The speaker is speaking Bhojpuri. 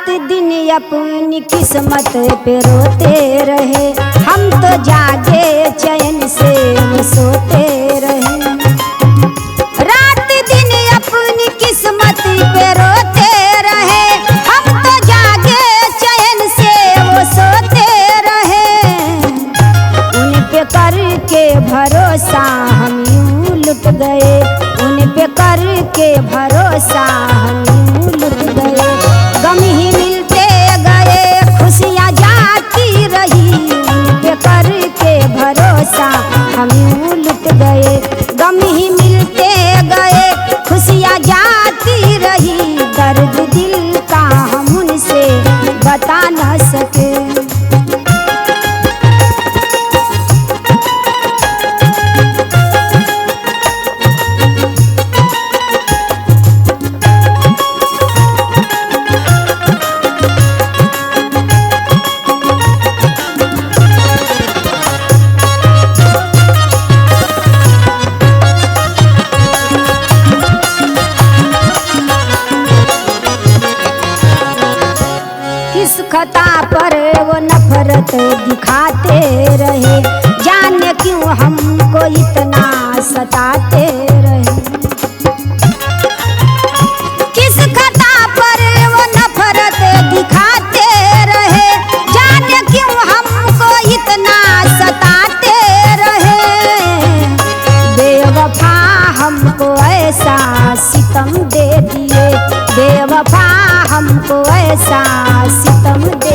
रात दिन अपनी किस्मत पे रोते रहे, हम तो जागे चैन से वो सोते रहे। रात दिन अपनी किस्मत पे रोते रहे, हम तो जागे चैन से वो सोते रहे। उन पे करके भरोसा हम यूं लुट गए, उन पे करके भरोसा हम यूं लुट गए। गम ही मिलते गए खुशियाँ जाती रही, उन पे करके भरोसा हम यूं लुट गए। गम ही मिलते गए खुशियाँ जाती रही, दर्द दिल का हम उनसे बता न सके। किस खता पर वो नफरत दिखाते रहे, जाने क्यों हमको इतना सताते रहे। किस खता पर वो नफरत दिखाते रहे, जाने क्यों हमको इतना सताते रहे। बेवफा हमको ऐसा सितम दे दिए, बेवफा हमको ऐसा सितम दे